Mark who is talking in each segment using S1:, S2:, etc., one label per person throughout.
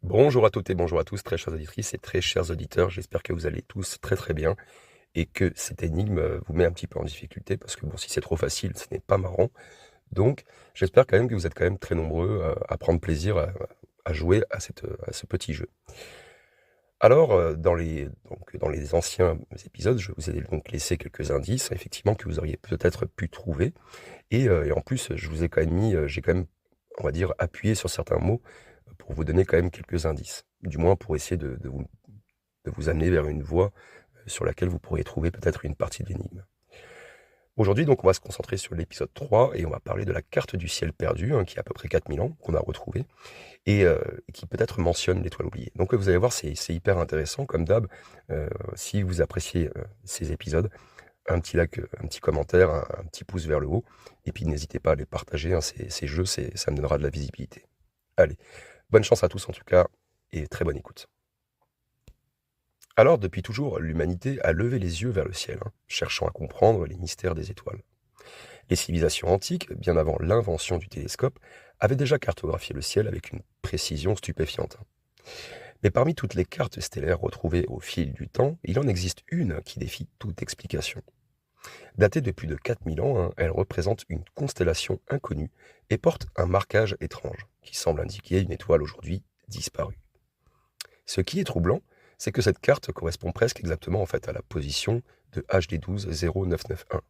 S1: Bonjour à toutes et bonjour à tous, très chères auditrices et très chers auditeurs. J'espère que vous allez tous très très bien et que cette énigme vous met un petit peu en difficulté parce que bon, si c'est trop facile, ce n'est pas marrant. Donc, j'espère quand même que vous êtes quand même très nombreux à prendre plaisir à jouer à ce petit jeu. Alors, dans les anciens épisodes, je vous ai donc laissé quelques indices, effectivement, que vous auriez peut-être pu trouver. Et en plus, je vous ai quand même j'ai quand même, on va dire, appuyé sur certains mots pour vous donner quand même quelques indices. Du moins pour essayer de vous amener vers une voie sur laquelle vous pourriez trouver peut-être une partie de l'énigme. Aujourd'hui, donc, on va se concentrer sur l'épisode 3 et on va parler de la carte du ciel perdu, hein, qui a à peu près 4000 ans, qu'on a retrouvée, et qui peut-être mentionne l'étoile oubliée. Donc, vous allez voir, c'est hyper intéressant, comme d'hab. Si vous appréciez ces épisodes, un petit like, un petit commentaire, un petit pouce vers le haut, et puis n'hésitez pas à les partager, hein, ces jeux, ça me donnera de la visibilité. Allez, bonne chance à tous en tout cas, et très bonne écoute. Alors, depuis toujours, l'humanité a levé les yeux vers le ciel, hein, cherchant à comprendre les mystères des étoiles. Les civilisations antiques, bien avant l'invention du télescope, avaient déjà cartographié le ciel avec une précision stupéfiante. Mais parmi toutes les cartes stellaires retrouvées au fil du temps, il en existe une qui défie toute explication. Datée de plus de 4000 ans, hein, elle représente une constellation inconnue et porte un marquage étrange qui semble indiquer une étoile aujourd'hui disparue. Ce qui est troublant, c'est que cette carte correspond presque exactement en fait à la position de HD 12 0991.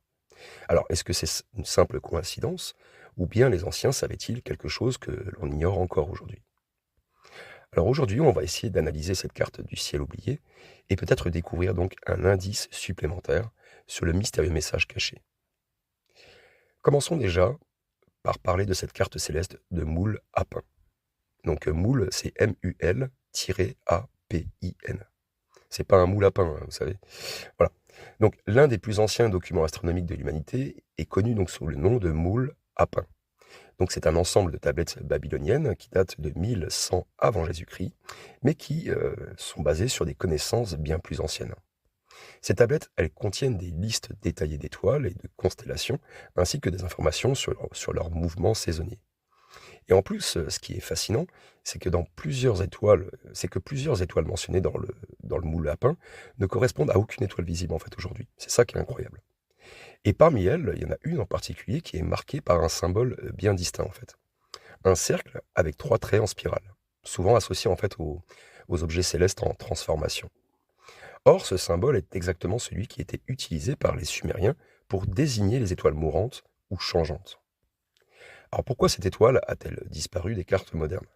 S1: Alors, est-ce que c'est une simple coïncidence ou bien les anciens savaient-ils quelque chose que l'on ignore encore aujourd'hui? Alors aujourd'hui, on va essayer d'analyser cette carte du ciel oublié et peut-être découvrir donc un indice supplémentaire sur le mystérieux message caché. Commençons déjà par parler de cette carte céleste de Moule Apin. Donc Moule, c'est M-U-L-A-P-I-N. C'est pas un moule à pain, hein, vous savez. Voilà. Donc l'un des plus anciens documents astronomiques de l'humanité est connu donc sous le nom de Moule à pain. Donc c'est un ensemble de tablettes babyloniennes qui datent de 1100 avant Jésus-Christ, mais qui sont basées sur des connaissances bien plus anciennes. Ces tablettes, elles contiennent des listes détaillées d'étoiles et de constellations, ainsi que des informations sur leurs mouvements saisonniers. Et en plus, ce qui est fascinant, c'est que plusieurs étoiles mentionnées dans le moule lapin ne correspondent à aucune étoile visible en fait aujourd'hui. C'est ça qui est incroyable. Et parmi elles, il y en a une en particulier qui est marquée par un symbole bien distinct en fait. Un cercle avec 3 traits en spirale, souvent associé en fait aux objets célestes en transformation. Or, ce symbole est exactement celui qui était utilisé par les Sumériens pour désigner les étoiles mourantes ou changeantes. Alors pourquoi cette étoile a-t-elle disparu des cartes modernes?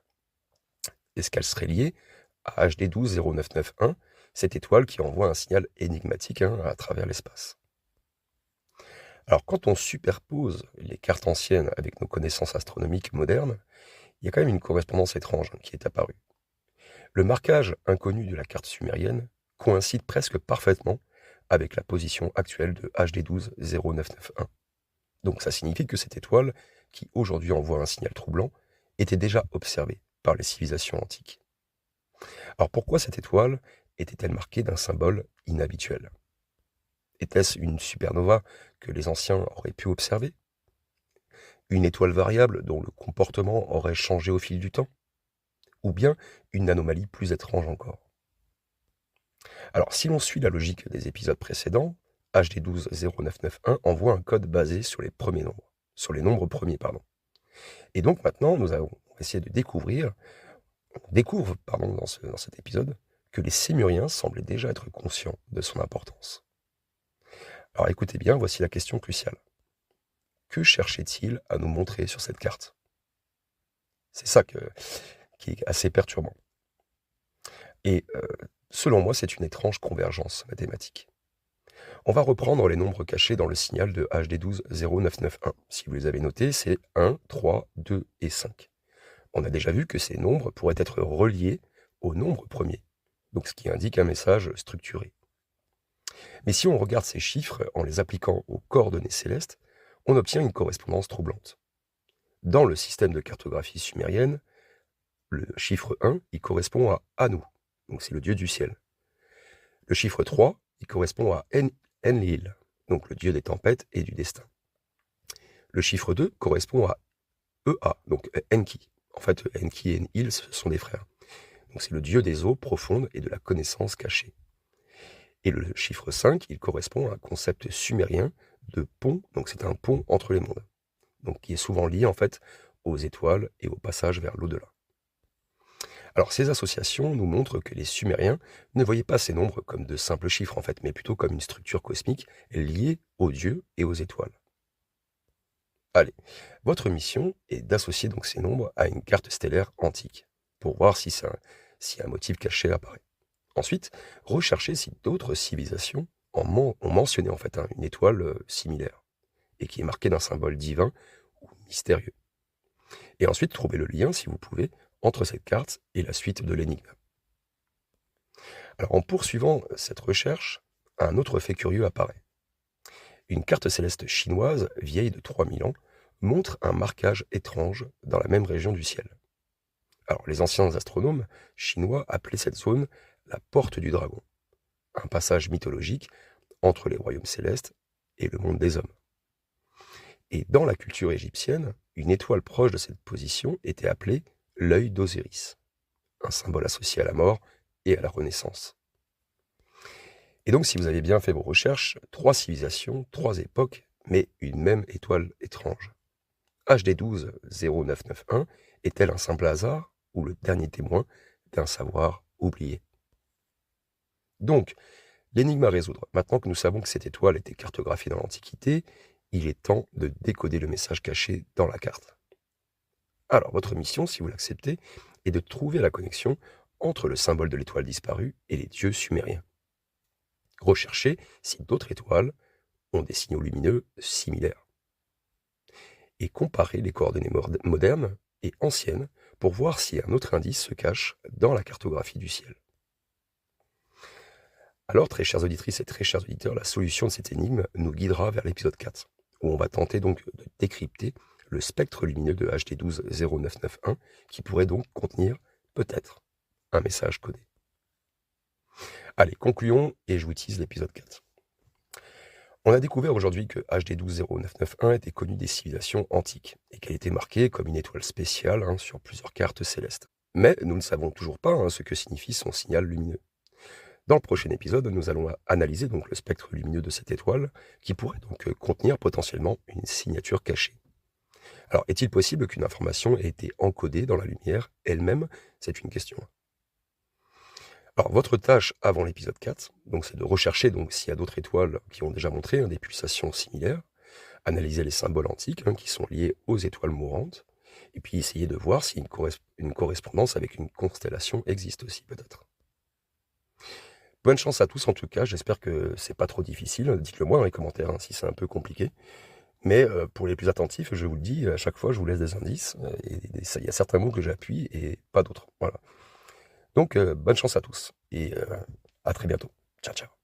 S1: Est-ce qu'elle serait liée à HD 12 0991, cette étoile qui envoie un signal énigmatique, hein, à travers l'espace? Alors quand on superpose les cartes anciennes avec nos connaissances astronomiques modernes, il y a quand même une correspondance étrange, hein, qui est apparue. Le marquage inconnu de la carte sumérienne coïncide presque parfaitement avec la position actuelle de HD 12 0991. Donc ça signifie que cette étoile, qui aujourd'hui envoie un signal troublant, était déjà observée par les civilisations antiques. Alors pourquoi cette étoile était-elle marquée d'un symbole inhabituel? Était-ce une supernova que les anciens auraient pu observer? Une étoile variable dont le comportement aurait changé au fil du temps? Ou bien une anomalie plus étrange encore? Alors si l'on suit la logique des épisodes précédents, HD 12 0991 envoie un code basé sur les premiers nombres, sur les nombres premiers, pardon. Et donc maintenant, nous allons essayer de on découvre, pardon, dans cet épisode, que les Sémuriens semblaient déjà être conscients de son importance. Alors écoutez bien, voici la question cruciale. Que cherchait-il à nous montrer sur cette carte? C'est ça qui est assez perturbant. Et selon moi, c'est une étrange convergence mathématique. On va reprendre les nombres cachés dans le signal de HD 12 0991. Si vous les avez notés, c'est 1, 3, 2 et 5. On a déjà vu que ces nombres pourraient être reliés au nombre premier, donc ce qui indique un message structuré. Mais si on regarde ces chiffres en les appliquant aux coordonnées célestes, on obtient une correspondance troublante. Dans le système de cartographie sumérienne, le chiffre 1, il correspond à Anu, donc c'est le dieu du ciel. Le chiffre 3, il correspond à Enlil, donc le dieu des tempêtes et du destin. Le chiffre 2 correspond à Ea, donc Enki. En fait, Enki et Enlil, ce sont des frères. Donc c'est le dieu des eaux profondes et de la connaissance cachée. Et le chiffre 5, il correspond à un concept sumérien de pont, donc c'est un pont entre les mondes, donc qui est souvent lié en fait aux étoiles et au passage vers l'au-delà. Alors ces associations nous montrent que les Sumériens ne voyaient pas ces nombres comme de simples chiffres en fait, mais plutôt comme une structure cosmique liée aux dieux et aux étoiles. Allez, votre mission est d'associer donc ces nombres à une carte stellaire antique, pour voir si un motif caché apparaît. Ensuite, recherchez si d'autres civilisations ont mentionné en fait une étoile similaire, et qui est marquée d'un symbole divin ou mystérieux. Et ensuite, trouvez le lien, si vous pouvez, entre cette carte et la suite de l'énigme. Alors, en poursuivant cette recherche, un autre fait curieux apparaît. Une carte céleste chinoise, vieille de 3000 ans, montre un marquage étrange dans la même région du ciel. Alors, les anciens astronomes chinois appelaient cette zone la porte du dragon, un passage mythologique entre les royaumes célestes et le monde des hommes. Et dans la culture égyptienne, une étoile proche de cette position était appelée l'œil d'Osiris, un symbole associé à la mort et à la renaissance. Et donc, si vous avez bien fait vos recherches, 3 civilisations, 3 époques, mais une même étoile étrange. HD12 0991 est-elle un simple hasard ou le dernier témoin d'un savoir oublié? Donc, l'énigme à résoudre. Maintenant que nous savons que cette étoile était cartographiée dans l'Antiquité, il est temps de décoder le message caché dans la carte. Alors, votre mission, si vous l'acceptez, est de trouver la connexion entre le symbole de l'étoile disparue et les dieux sumériens. Recherchez si d'autres étoiles ont des signaux lumineux similaires. Et comparez les coordonnées modernes et anciennes pour voir si un autre indice se cache dans la cartographie du ciel. Alors, très chères auditrices et très chers auditeurs, la solution de cette énigme nous guidera vers l'épisode 4, où on va tenter donc de décrypter le spectre lumineux de HD12 0991, qui pourrait donc contenir, peut-être, un message codé. Allez, concluons et je vous tease l'épisode 4. On a découvert aujourd'hui que HD12 0991 était connu des civilisations antiques et qu'elle était marquée comme une étoile spéciale sur plusieurs cartes célestes. Mais nous ne savons toujours pas ce que signifie son signal lumineux. Dans le prochain épisode, nous allons analyser donc le spectre lumineux de cette étoile qui pourrait donc contenir potentiellement une signature cachée. Alors, est-il possible qu'une information ait été encodée dans la lumière elle-même? C'est une question. Alors, votre tâche avant l'épisode 4, donc, c'est de rechercher donc s'il y a d'autres étoiles qui ont déjà montré des pulsations similaires, analyser les symboles antiques qui sont liés aux étoiles mourantes, et puis essayer de voir si une correspondance avec une constellation existe aussi peut-être. Bonne chance à tous en tout cas, j'espère que c'est pas trop difficile, dites-le moi dans les commentaires si c'est un peu compliqué. Mais pour les plus attentifs, je vous le dis, à chaque fois je vous laisse des indices, et il y a certains mots que j'appuie et pas d'autres, voilà. Donc bonne chance à tous et à très bientôt. Ciao ciao.